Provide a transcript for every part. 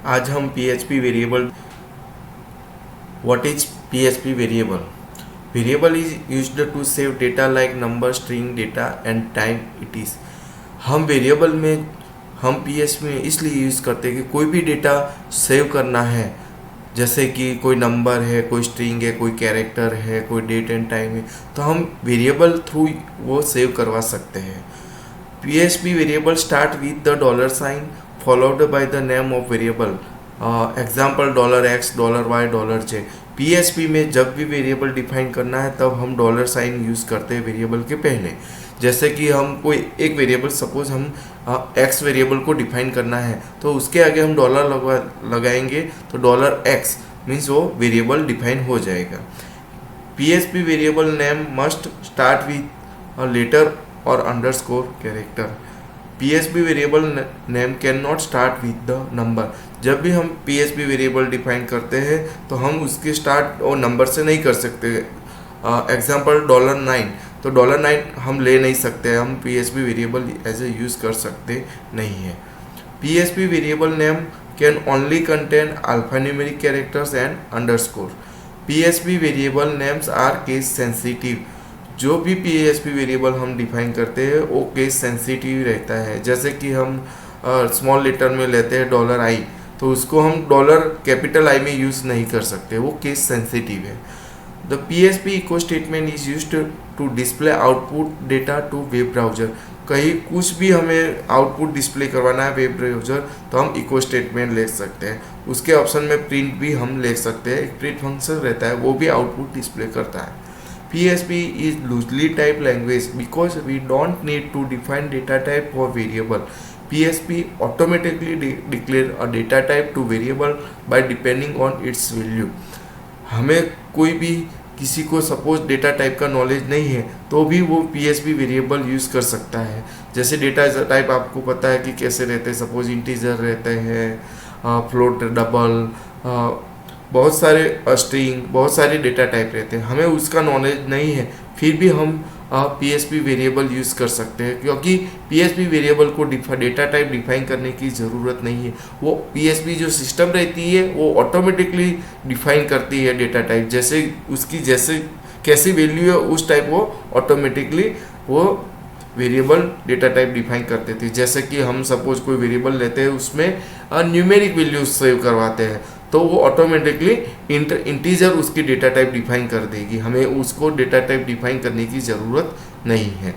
आज हम PHP variable What is PHP variable? Variable is used to save data like number, string data and time it is. हम variable में हम PHP में इसलिए use करते हैं कि कोई भी डेटा सेव करना है, जैसे कि कोई नंबर है, कोई स्ट्रिंग है, कोई कैरेक्टर है, कोई डेट एंड टाइम है, तो हम वेरिएबल थ्रू वो सेव करवा सकते हैं। PHP variable start with the dollar sign followed by the name of variable. Example $X, $Y, $J। PHP में जब भी वेरिएबल डिफाइन करना है तब हम डॉलर साइन यूज़ करते हैं वेरिएबल के पहले। जैसे कि हम कोई एक वेरिएबल, सपोज हम X वेरिएबल को डिफाइन करना है तो उसके आगे हम डॉलर लगाएंगे तो $X मीन्स वो वेरिएबल डिफाइन हो जाएगा। PHP variable name must start with a letter और underscore character. PHP variable name can not start with the number. जब भी हम PHP वेरिएबल डिफाइन करते हैं तो हम उसके स्टार्ट और नंबर से नहीं कर सकते। एग्जाम्पल $9, तो $9 हम ले नहीं सकते, हम PHP variable as a use कर सकते नहीं है। PHP variable name can only contain alphanumeric characters and underscore. PHP variable names are case sensitive. जो भी PHP वेरिएबल हम डिफाइन करते हैं वो केस सेंसिटिव रहता है। जैसे कि हम स्मॉल लेटर में लेते हैं $I, तो उसको हम कैपिटल I में यूज़ नहीं कर सकते, वो केस सेंसिटिव है। The PHP echo statement is used to display output data to web browser. कहीं कुछ भी हमें आउटपुट डिस्प्ले करवाना है वेब ब्राउज़र तो हम इको स्टेटमेंट ले सकते हैं। उसके ऑप्शन में प्रिंट भी हम ले सकते हैं, एक प्रिंट फंक्शन रहता है, वो भी आउटपुट डिस्प्ले करता है। PHP is loosely typed language because we don't need to define data type for variable. PHP automatically declare a data type to variable by depending on its value. हमें कोई भी किसी को सपोज डेटा टाइप का knowledge नहीं है तो भी वो PHP वेरिएबल यूज़ कर सकता है। जैसे डेटा टाइप आपको पता है कि कैसे रहते हैं, सपोज इंटीजर रहते हैं, फ्लोट, डबल, बहुत सारे स्ट्रिंग, बहुत सारे डेटा टाइप रहते हैं। हमें उसका नॉलेज नहीं है फिर भी हम PHP वेरिएबल यूज़ कर सकते हैं, क्योंकि PHP वेरिएबल को डेटा टाइप डिफाइन करने की ज़रूरत नहीं है। वो PHP जो सिस्टम रहती है वो ऑटोमेटिकली डिफाइन करती है डेटा टाइप, जैसे उसकी कैसी वैल्यू है उस टाइप वो ऑटोमेटिकली वो वेरिएबल डेटा टाइप डिफाइन करते थे। जैसे कि हम सपोज कोई वेरिएबल लेते हैं उसमें न्यूमेरिक वैल्यूज सेव करवाते हैं तो वो ऑटोमेटिकली इंटीजर उसकी डेटा टाइप डिफाइन कर देगी, हमें उसको डेटा टाइप डिफाइन करने की ज़रूरत नहीं है।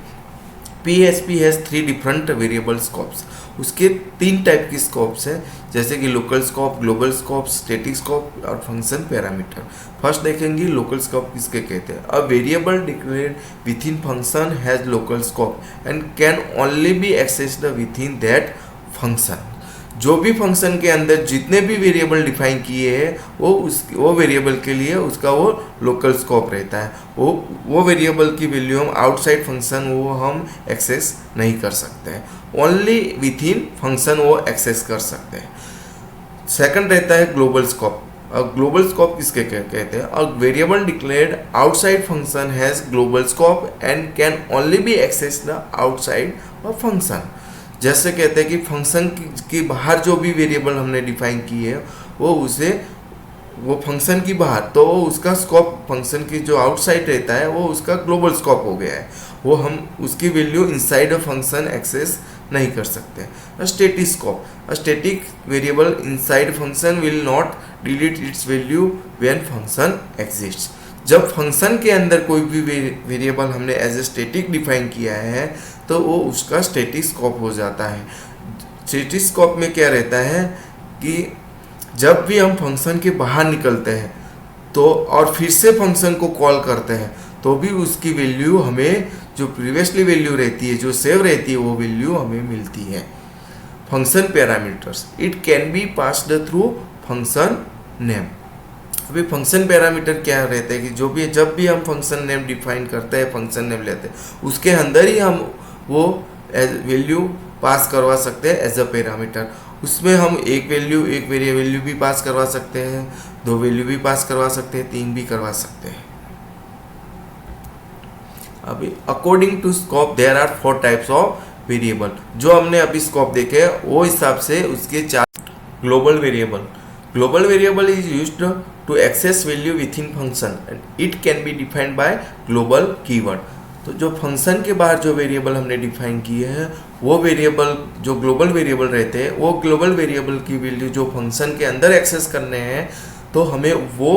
PHP has 3 different variable scopes. उसके 3 टाइप की स्कोप्स हैं, जैसे कि local scope, global scope, static scope और फंक्शन पैरामीटर। फर्स्ट देखेंगे लोकल स्कोप किसके कहते हैं। A variable declared with in function has local scope and can only B accessed with in that function. जो भी फंक्शन के अंदर जितने भी वेरिएबल डिफाइन किए हैं वो वेरिएबल के लिए उसका वो लोकल स्कोप रहता है। वो वेरिएबल की वैल्यू हम आउटसाइड फंक्शन वो हम एक्सेस नहीं कर सकते हैं, ओनली विथ इन फंक्शन वो एक्सेस कर सकते हैं। सेकंड रहता है ग्लोबल स्कोप। ग्लोबल स्कोप किसके कहते हैं। A variable declared outside function has global scope and can only be access the outside of function. जैसे कहते हैं कि फंक्शन के बाहर जो भी वेरिएबल हमने डिफाइन की है वो फंक्शन की बाहर, तो उसका स्कोप फंक्शन की जो आउटसाइड रहता है वो उसका ग्लोबल स्कोप हो गया है, वो हम उसकी value inside of function access नहीं कर सकते। Static scope. A static variable inside function will not delete its value when function exists. जब फंक्शन के अंदर कोई भी वेरिएबल हमने एज ए स्टैटिक डिफाइन किया है तो वो उसका स्टैटिक स्कोप हो जाता है। स्टैटिक स्कोप में क्या रहता है कि जब भी हम फंक्शन के बाहर निकलते हैं तो और फिर से फंक्शन को कॉल करते हैं तो भी उसकी वैल्यू हमें जो प्रीवियसली वैल्यू रहती है, जो सेव रहती है, वो वैल्यू हमें मिलती है। Function parameters. It can be passed through function name. अभी फंक्शन पैरामीटर क्या रहते हैं कि जब भी हम फंक्शन नेम डिफाइन करते हैं, फंक्शन नेम लेते हैं, उसके अंदर ही हम वो वैल्यू पास करवा सकते हैं एज अ पैरामीटर। उसमें हम एक वैल्यू भी पास करवा सकते हैं, 2 वैल्यू भी पास करवा सकते हैं, 3 भी करवा सकते हैं। अभी according to scope there are 4 types of variable. जो हमने अभी स्कोप देखे वो हिसाब से उसके 4 global variable, global variable is used to access value within function and it can be defined by global keyword. तो जो फंक्शन के बाहर जो वेरिएबल हमने डिफाइन किए हैं वो वेरिएबल जो ग्लोबल वेरिएबल रहते हैं, वो ग्लोबल वेरिएबल की वैल्यू जो फंक्शन के अंदर एक्सेस करने हैं, तो हमें वो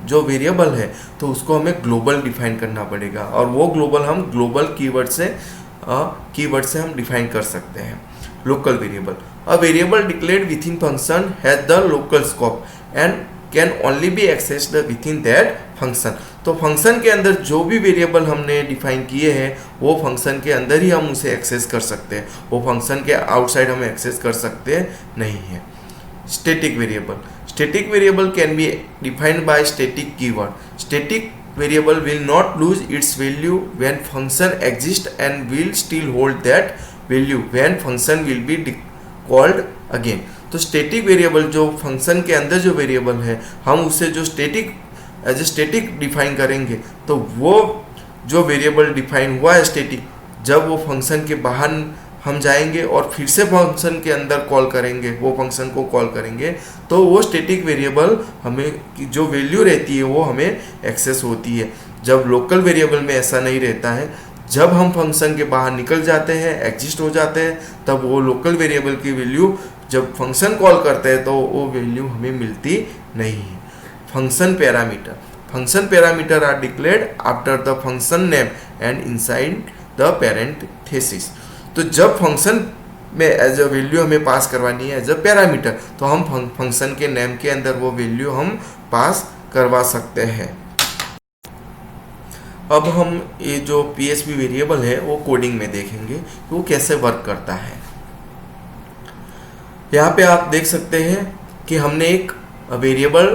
जो वेरिएबल है तो उसको हमें ग्लोबल डिफाइन करना पड़ेगा, और वो ग्लोबल हम ग्लोबल कीवर्ड से हम डिफाइन कर सकते हैं। Local variable, a variable declared with in function has the local scope and can only B accessed with in that function. तो फंक्शन के अंदर जो भी वेरिएबल हमने डिफाइन किए हैं वो फंक्शन के अंदर ही हम उसे एक्सेस कर सकते हैं, वो फंक्शन के आउटसाइड हम एक्सेस कर सकते नहीं हैं। Static variable, static variable can be defined by static keyword. Static variable will not lose its value when function exists and will still hold that value when function will be called again. तो static variable जो function के अंदर जो variable है हम उसे जो as static define करेंगे, तो वो जो वेरिएबल डिफाइन हुआ है स्टेटिक, जब वो फंक्शन के बाहर हम जाएंगे और फिर से फंक्शन के अंदर कॉल करेंगे, वो फंक्शन को कॉल करेंगे, तो वो स्टैटिक वेरिएबल हमें जो वैल्यू रहती है वो हमें एक्सेस होती है। जब लोकल वेरिएबल में ऐसा नहीं रहता है, जब हम फंक्शन के बाहर निकल जाते हैं, एग्जिस्ट हो जाते हैं, तब वो लोकल वेरिएबल की वैल्यू जब फंक्शन कॉल करते हैं तो वो वैल्यू हमें मिलती नहीं है। Function parameter, function parameter are declared after the function name and inside the parenthesis. तो जब फंक्शन में एज अ वैल्यू हमें पास करवानी है एज अ पैरामीटर, तो हम फंक्शन के नेम के अंदर वो वैल्यू हम पास करवा सकते हैं। अब हम ये जो PHP वेरिएबल है वो कोडिंग में देखेंगे कि वो कैसे वर्क करता है। यहाँ पे आप देख सकते हैं कि हमने एक वेरिएबल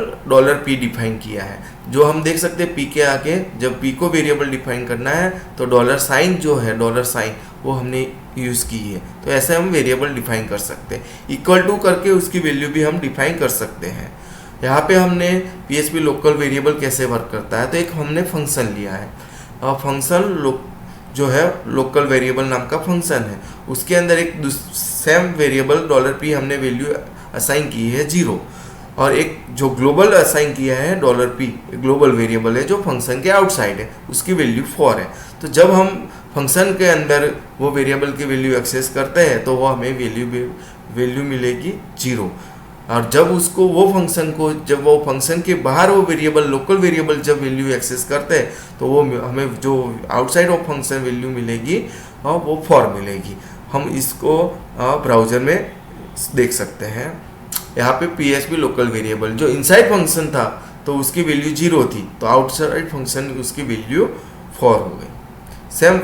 $p डिफाइन किया है, जो हम देख सकते हैं P के आगे जब P को वेरिएबल डिफाइन करना है तो $साइन जो है $साइन वो हमने यूज़ की है। तो ऐसे हम वेरिएबल डिफाइन कर सकते हैं। इक्वल टू करके उसकी वैल्यू भी हम डिफाइन कर सकते हैं। यहाँ पे हमने PHP लोकल वेरिएबल कैसे वर्क करता है, तो एक हमने फंक्शन लिया है, फंक्शन जो है लोकल वेरिएबल नाम का फंक्शन है, उसके अंदर एक सेम वेरिएबल $p हमने वैल्यू असाइन की है 0, और एक जो ग्लोबल असाइन किया है $p ग्लोबल वेरिएबल है जो फंक्शन के आउटसाइड है, उसकी वैल्यू 4 है। तो जब हम फंक्शन के अंदर वो वेरिएबल की वैल्यू एक्सेस करते हैं तो वो हमें वैल्यू मिलेगी 0, और जब उसको वो फंक्शन को जब वो फंक्शन के बाहर वो वेरिएबल लोकल वेरिएबल जब वैल्यू एक्सेस करते हैं तो वो हमें जो आउटसाइड ऑफ फंक्शन वैल्यू मिलेगी और वो 4 मिलेगी। हम इसको ब्राउज़र में देख सकते हैं। यहाँ पे PHP लोकल वेरिएबल जो इनसाइड फंक्शन था तो उसकी वैल्यू 0 थी, तो आउटसाइड फंक्शन उसकी वैल्यू 4 हो गई। सेम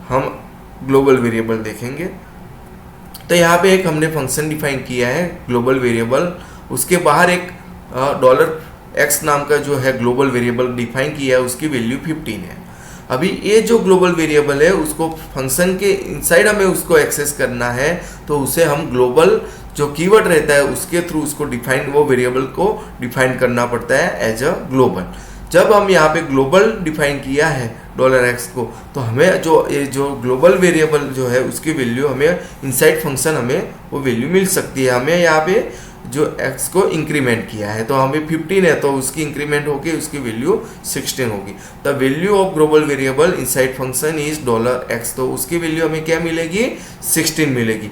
हम ग्लोबल वेरिएबल देखेंगे, तो यहाँ पे एक हमने फंक्शन डिफाइन किया है ग्लोबल वेरिएबल, उसके बाहर एक $x नाम का जो है ग्लोबल वेरिएबल डिफाइन किया है, उसकी वैल्यू 15 है। अभी ये जो ग्लोबल वेरिएबल है उसको फंक्शन के इनसाइड हमें उसको एक्सेस करना है, तो उसे हम ग्लोबल जो कीवर्ड रहता है उसके थ्रू उसको डिफाइन वो वेरिएबल को डिफाइन करना पड़ता है एज अ ग्लोबल। जब हम यहाँ पे ग्लोबल डिफाइन किया है $x को, तो हमें जो ग्लोबल वेरिएबल जो है उसकी वैल्यू हमें इनसाइड फंक्शन हमें वो वैल्यू मिल सकती है। हमें यहाँ पे जो x को इंक्रीमेंट किया है तो हमें 15 है, तो उसकी इंक्रीमेंट होकर उसकी वैल्यू 16 होगी। The value of global variable inside function is $x, तो उसकी वैल्यू हमें क्या मिलेगी 16 मिलेगी,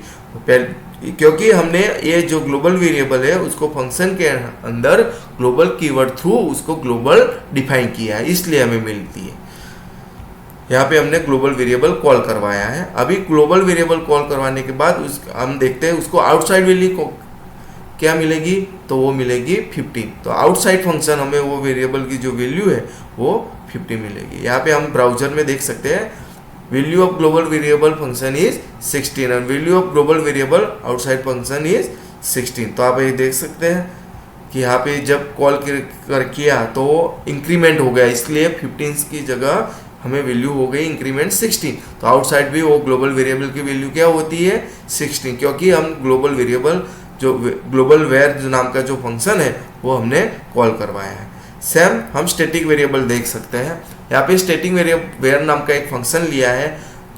क्योंकि हमने ये जो ग्लोबल वेरिएबल है उसको फंक्शन के अंदर ग्लोबल कीवर्ड थ्रू उसको ग्लोबल डिफाइन किया है, इसलिए हमें मिलती है। यहाँ पे हमने ग्लोबल वेरिएबल कॉल करवाया है। अभी ग्लोबल वेरिएबल कॉल करवाने के बाद हम देखते हैं उसको आउटसाइड वैल्यू को क्या मिलेगी, तो वो मिलेगी 15। तो आउटसाइड फंक्शन हमें वो वेरिएबल की जो वैल्यू है वो 50 मिलेगी। यहाँ पे हम ब्राउजर में देख सकते हैं value of global variable function is 16 और value of global variable outside function is 16। तो आप ये देख सकते हैं कि यहाँ पे जब कॉल किया तो इंक्रीमेंट हो गया, इसलिए 15 की जगह हमें वैल्यू हो गई इंक्रीमेंट 16। तो आउटसाइड भी वो ग्लोबल वेरिएबल की वैल्यू क्या होती है 16, क्योंकि हम ग्लोबल वेरिएबल जो ग्लोबल वेयर नाम का जो फंक्शन है वो हमने कॉल करवाया है। सेम हम स्टैटिक वेरिएबल देख सकते हैं। यहाँ पे स्टैटिक वेयर नाम का एक फंक्शन लिया है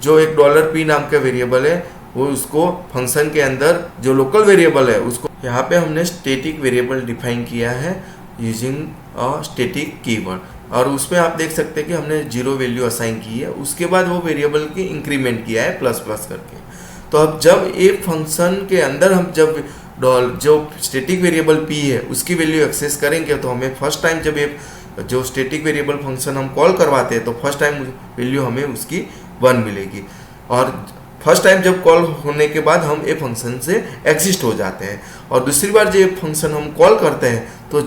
जो एक $p नाम का वेरिएबल है, वो उसको फंक्शन के अंदर जो लोकल वेरिएबल है उसको यहाँ पे हमने स्टैटिक वेरिएबल डिफाइन किया है यूजिंग अ स्टैटिक कीवर्ड, और उसमें आप देख सकते हैं कि हमने 0 वैल्यू असाइन की है, उसके बाद वो वेरिएबल की इंक्रीमेंट किया है प्लस प्लस करके। तो अब जब एक फंक्शन के अंदर हम जब जो स्टैटिक वेरिएबल p है उसकी वैल्यू एक्सेस करेंगे, तो हमें फर्स्ट टाइम जब एक जो स्टैटिक वेरिएबल फंक्शन हम कॉल करवाते हैं तो फर्स्ट टाइम वैल्यू हमें उसकी 1 मिलेगी, और फर्स्ट टाइम जब कॉल होने के बाद हम ए फंक्शन से एग्जिस्ट हो जाते हैं, और दूसरी बार जब फंक्शन हम कॉल करते हैं तो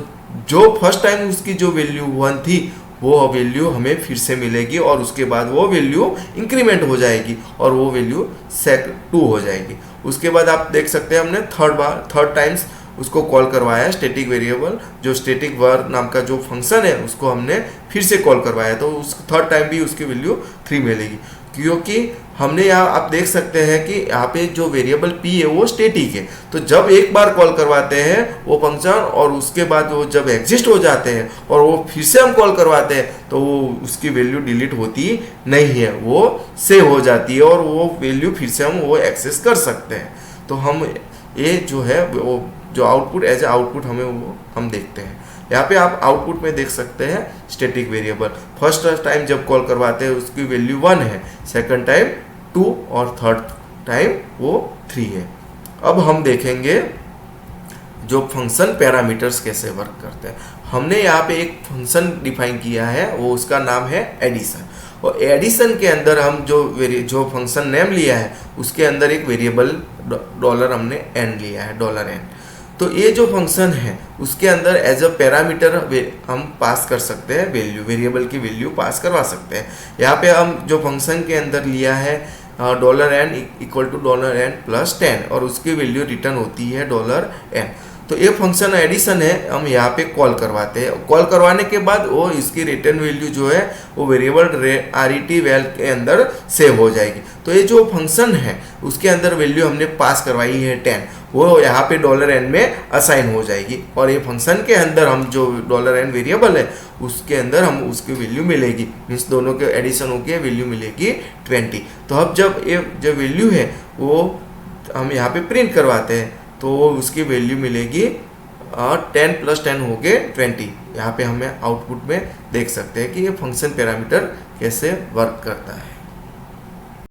जो फर्स्ट टाइम उसकी जो वैल्यू 1 थी वो वैल्यू हमें फिर से मिलेगी, और उसके बाद वो वैल्यू इंक्रीमेंट हो जाएगी और वो वैल्यू सेक 2 हो जाएगी। उसके बाद आप देख सकते हैं हमने थर्ड टाइम्स उसको कॉल करवाया है स्टैटिक वेरिएबल, जो स्टैटिक वर नाम का जो फंक्शन है उसको हमने फिर से कॉल करवाया, तो उस थर्ड टाइम भी उसकी वैल्यू 3 मिलेगी, क्योंकि हमने यहाँ आप देख सकते हैं कि यहाँ पे जो वेरिएबल p है वो स्टैटिक है। तो जब एक बार कॉल करवाते हैं वो फंक्शन और उसके बाद वो जब एग्जिस्ट हो जाते हैं और वो फिर से हम कॉल करवाते हैं तो वो उसकी वैल्यू डिलीट होती नहीं है, वो सेव हो जाती है और वो वैल्यू फिर से हम वो एक्सेस कर सकते हैं। तो हम ये जो है वो जो आउटपुट एज ए आउटपुट हमें वो हम देखते हैं। यहाँ पे आप आउटपुट में देख सकते हैं स्टैटिक वेरिएबल फर्स्ट टाइम जब कॉल करवाते हैं उसकी वैल्यू 1 है, सेकंड टाइम 2 और थर्ड टाइम वो 3 है। अब हम देखेंगे जो फंक्शन पैरामीटर्स कैसे वर्क करते हैं। हमने यहाँ पे एक फंक्शन डिफाइन किया है, वो उसका नाम है एडिशन, और एडिशन के अंदर हम जो फंक्शन नेम लिया है उसके अंदर एक वेरिएबल डॉलर हमने n लिया है, $n। तो ये जो फंक्शन है उसके अंदर एज अ पैरामीटर हम पास कर सकते हैं वैल्यू, वेरिएबल की वैल्यू पास करवा सकते हैं। यहाँ पे हम जो फंक्शन के अंदर लिया है $n equal to $n plus 10, और उसकी वैल्यू रिटर्न होती है $n। तो ये फंक्शन एडिशन है, हम यहाँ पे कॉल करवाते हैं। कॉल करवाने के बाद वो इसकी रिटर्न वैल्यू जो है वो वेरिएबल RET वैल के अंदर सेव हो जाएगी। तो ये जो फंक्शन है उसके अंदर वैल्यू हमने पास करवाई है 10, वो यहाँ पे $n में असाइन हो जाएगी, और ये फंक्शन के अंदर हम जो $n वेरिएबल है उसके अंदर हम उसकी वैल्यू मिलेगी, मीन्स दोनों के एडिशन होकर वैल्यू मिलेगी 20। तो अब जब ये जो वैल्यू है वो हम यहाँ पे प्रिंट करवाते हैं तो उसकी वैल्यू मिलेगी 10 प्लस 10 हो गए 20। यहाँ पे हमें आउटपुट में देख सकते हैं कि ये फंक्शन पैरामीटर कैसे वर्क करता है।